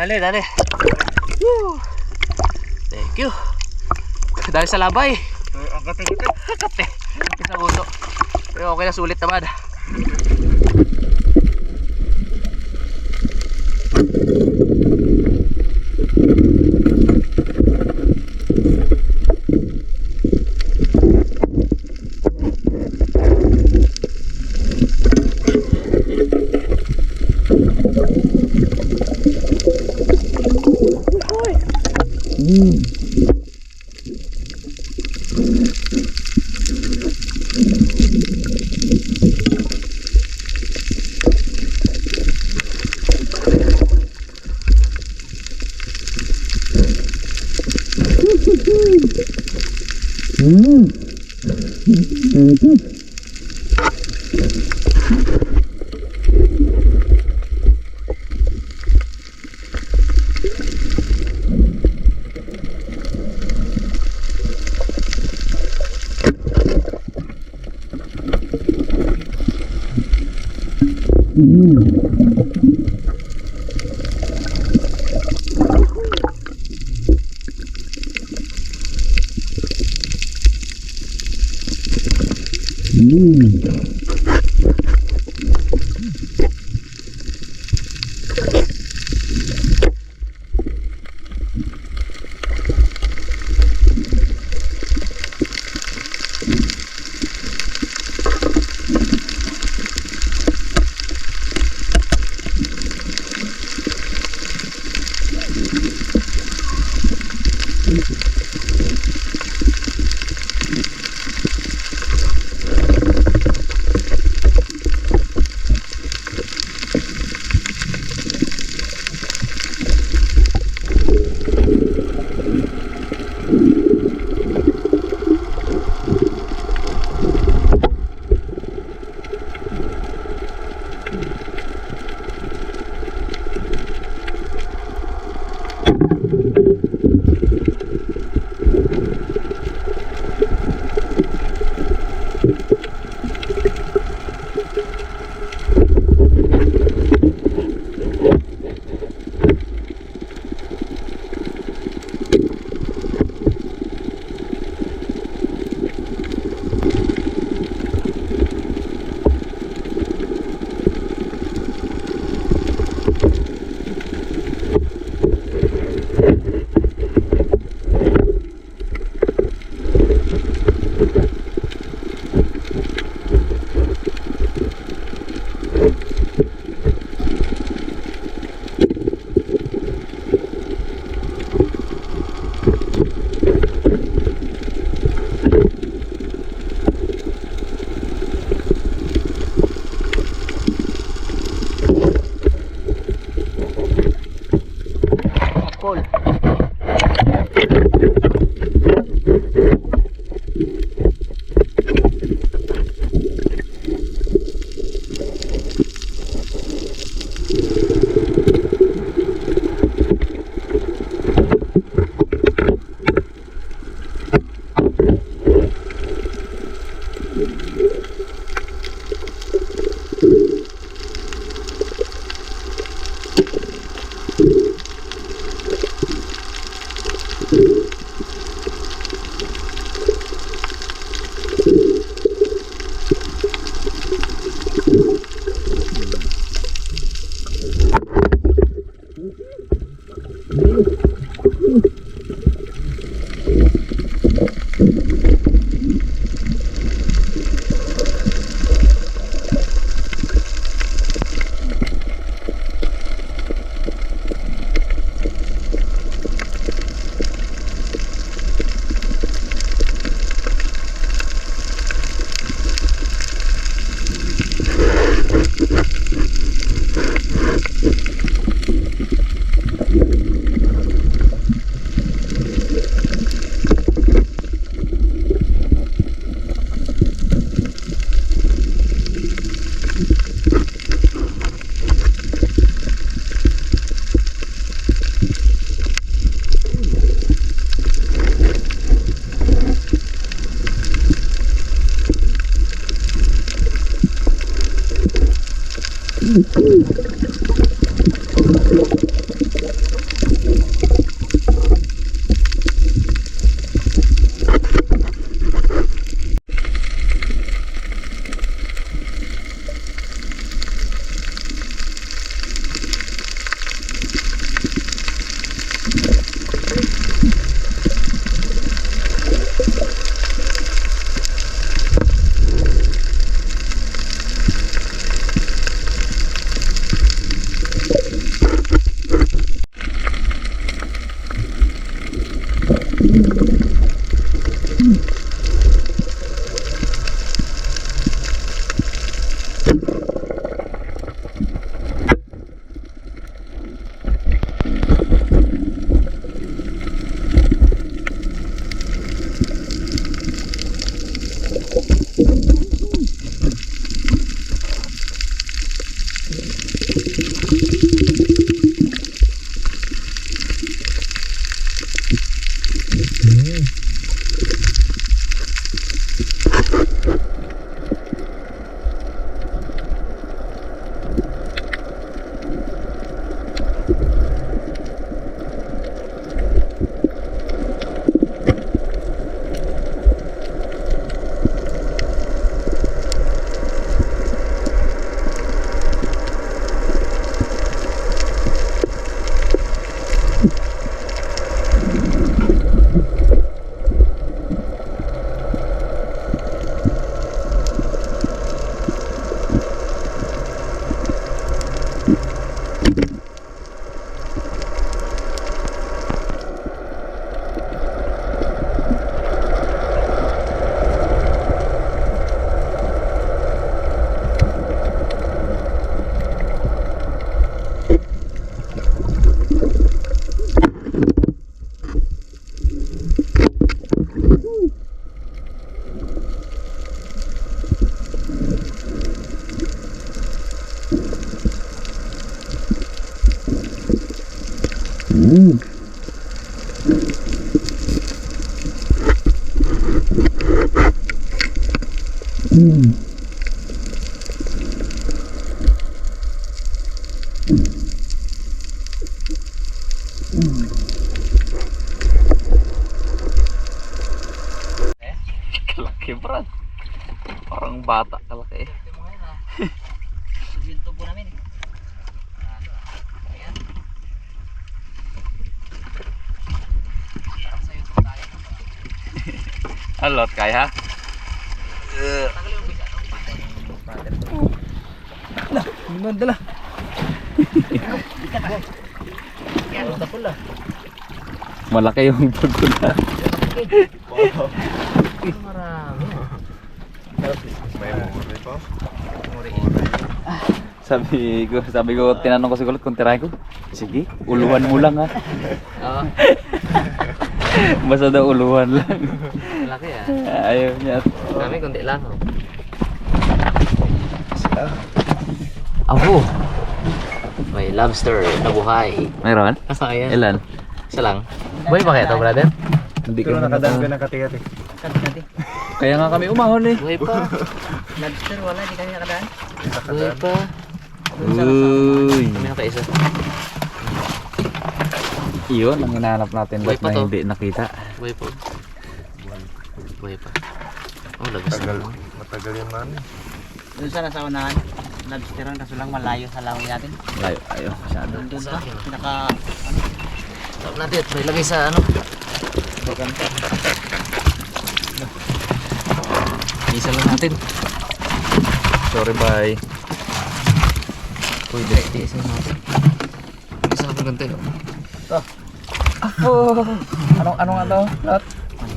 Dali, dali. Woo. Thank you. Dali sa labay. Agate. Agate. Isang uso. Pero okay na, sulit naman. Kalaki brad. Parang bata kalaki. Yung tubo namin eh. Ayan. Sarap sa YouTube tayo. Alot kaya. Tagal yung bisa. Lah, gimana lah? Ikat po. Yan, udah pula. Malaki yung pagkula. Marami. Sabi ko, tinanong ko si Kulot kung tirahin ko. Sige, uluhan mo lang ha. Oo. Basta daw uluhan lang. Malaki ah. Ayaw niya. Kami kundi lang. Abo. May lobster na buhay. Mayroon? Ayan. Ilan? Isa lang. Buhay ba kaya ito, brother? Hindi Pero ka nakadaan ka ng kati-kati. Kaya nga kami umahon eh. Buhay pa. Lobster wala, hindi kami nakadaan. Buhay pa. Uy. Kami nakaisa. Iyon ang hinahanap natin Buhay ba't pa na to. hindi nakita. Buhay pa. Buhay pa. Oh, lagas na. Matagal yan man. Doon sa nasa unahan, lobsteran kaso lang malayo sa laway natin. Layo, ayaw masyado. Doon pa, pinaka ano. Tawag natin, may lagay sa ano. Bagan pa. Isa lang natin. Sorry, bye. Uy, direct isa natin. Isa lang ganito. Oh, anong ano? Lot?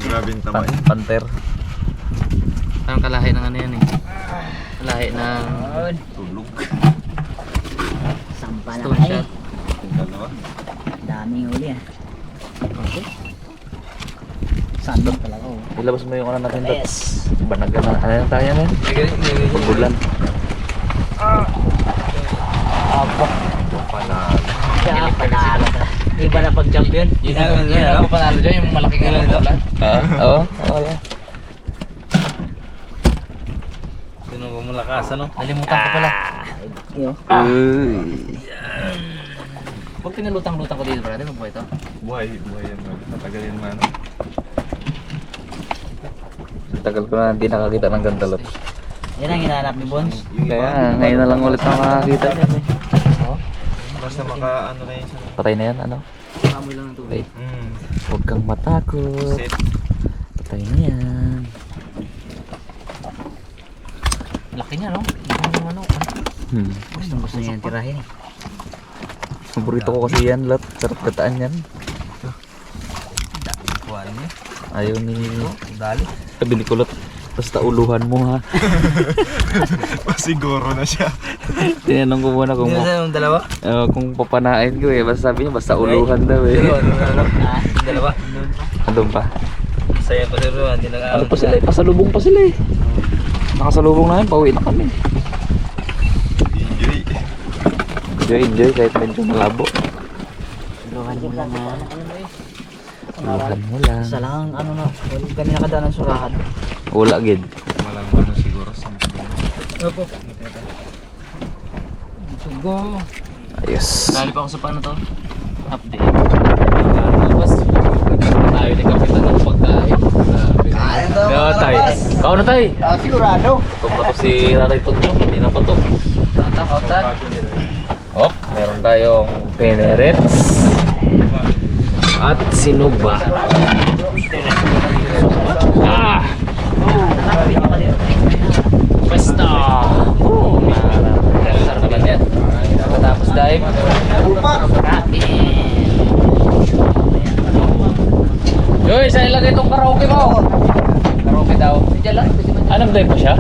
Grabe yung tamay. Panter. Parang kalahi ng ano yan eh. Kalahi ng Tulog. Sampal stone shot. Dalawa. Daming huli ah. Okay. Sandok talaga oh. Ilabas mo yung ano natin dot. Yes. Banagan na. Ano yung tayo yan? Pagbulan. Opo. Panalo. Kaya panalo ka. Iba na pag-jump yun. Yun ang panalo dyan, yung malaking ano bola. Oo, oo yan. Sino mo malakas ano? Nalimutan ko pala. Yo. Pag pinalutang-lutang ko dito, brother, mabuhay ito. Buhay yan. Matagal yan man. Tagal ko na hindi nakakita ng gantalot. Yan ang hinahanap ni Bones. Kaya ngayon na lang ulit na makakita. Basta maka ano na yun siya. Patay na yan, ano? Kamoy lang ng Wait, tubig. huwag kang matakot. Set. Patay na yan. Laki niya, no? Ano? Gusto niya yung tirahin eh. Paborito ko kasi yan, lot. Sarap kataan yan. Kuhaan niya. Ayaw ni... Dali. Sabi ni Kulot, basta uluhan mo ha. Siguro na siya. Tinanong ko muna kung, yung dalawa? kung papanain ko eh. Basta sabi niya, basta uluhan daw eh. Yung dalawa? Andun pa. Saya pa sila, hindi Ano pa sila eh? Pasalubong pa sila eh. Nakasalubong namin, pauwi na kami. Enjoy kahit medyo malabo. Luhan mo lang ha. Uluhan mo lang. Isa lang ano na. Wala kami nakadaan ng surahan. Wala gid. Walang ano siguro sa Opo. Sugo. Ayos. Dali pa ako sa paano to? Update. Tapos, tayo ni Kapitan ng pagkain. Kaya tay. Kau na tay. Sigurado. Ito pa to si Tatay Tunto. Hindi na pa to. Tatak. Oh, meron tayong penerets at sinuba. Ah! Pesta! Oh, sarap naman yan. Tapos dahil Yoy, saan ilagay itong karaoke mo? Karaoke daw. Anong dive pa siya?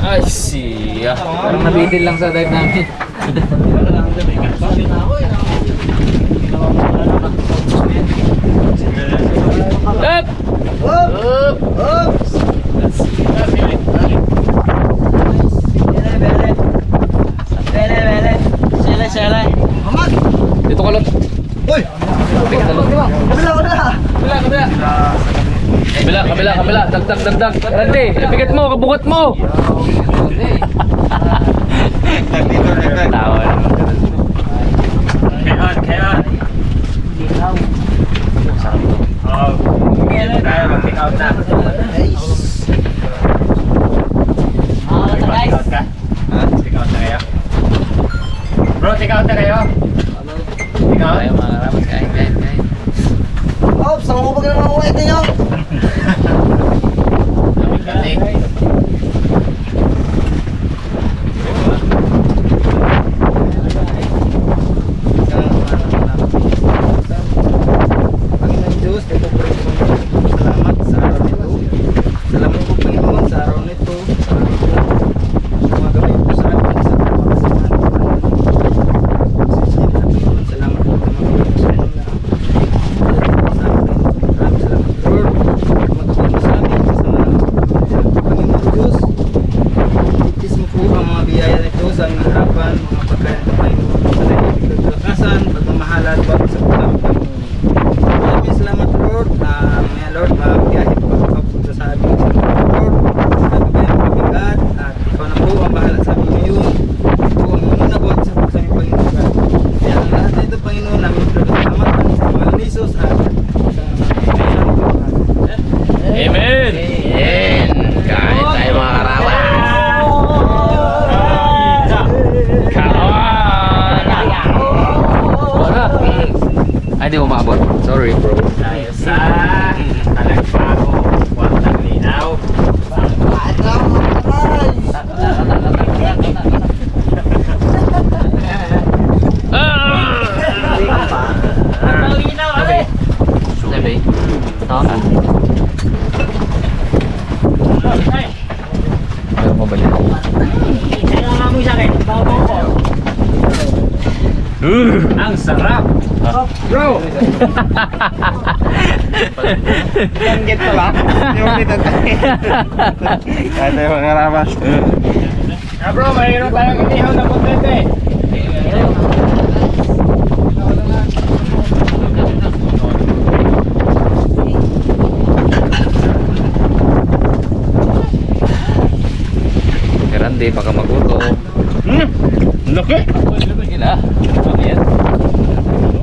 Ay, siya. Parang nabitin lang sa dive namin. Up! Up! Dito ka, Lot. Uy! Tingnan Lot. Kabila. Dagdag. Randy, ibigat mo, kabugat mo. Tawa naman. Kailan? Sarap to. Tayo mag-pick out na. Guys. Pick out na kayo? Bro, pick out na kayo? Pick out? Tayo mga karamas, kain. Oh, saan mo ba ka naman uwi niyo? Panginoon Diyos, ito po rin salamat sa araw nito. Salamat po Panginoon sa araw nito. Gumagabay po sa amin sa pagpapasamahan po Panginoon. Salamat po Panginoon sa amin na maraming salamat Lord. Magpapasamahan po sa amin kasama Panginoon Diyos. Itis mo po ang mga biyaya nito sa aming harapan, mga pagkain ng Panginoon. Sa naibig ng kalakasan, pagmamahalan, bawat sa pagkain Panginoon. Maraming salamat Lord na may Lord magbiyahe po papunta sa amin Lord sa kagabayan pabigat at ikaw na po ang bahala sa amin ngayon. Ikaw ang muna po sa aming Panginoon God. Kaya ang lahat na ito Panginoon namin salamat sa mga Jesus at sa Amen! Amen! Kain tayo mga karamas! Kawan! Wala! Ay, di mo maabot. Sorry, bro. Tayo sa Talagpago, Kwartang Linaw. Sabi. Ito. Pero mabalik. Ang sarap! Bro! Langgit pa ba? Yung kita Kaya tayo mga karamas. bro, mayroon tayong inihaw na kontente. Kasi baka magutom. Laki! Gila. Ayan.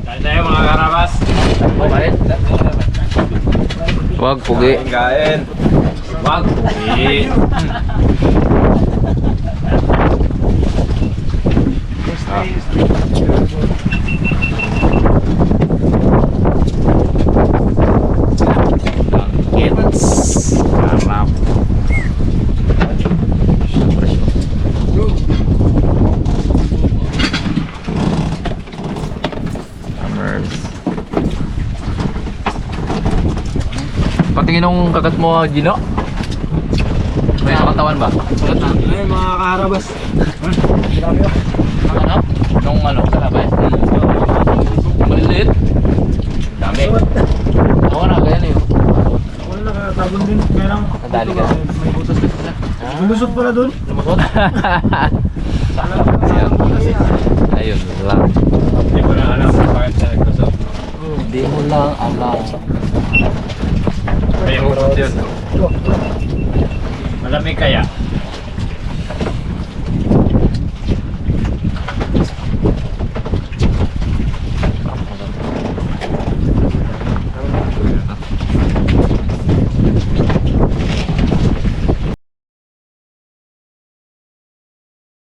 Kain tayo mga karabas. Okay. Wag pugi. Kain. Wag. Pugi. It's sarap. Summers. Patingin nung kagat mo, Gino. May sa katawan ba? Ay, mga karabas. Ano? Nung ano, sa labay? Maliliit. Dami. Oo na, ganyan eh. Wala nakatabon din. Kaya lang. Nadali ka. May butas din sila. Lulusot pala dun. Lumusot. Ayun. Ayun lang.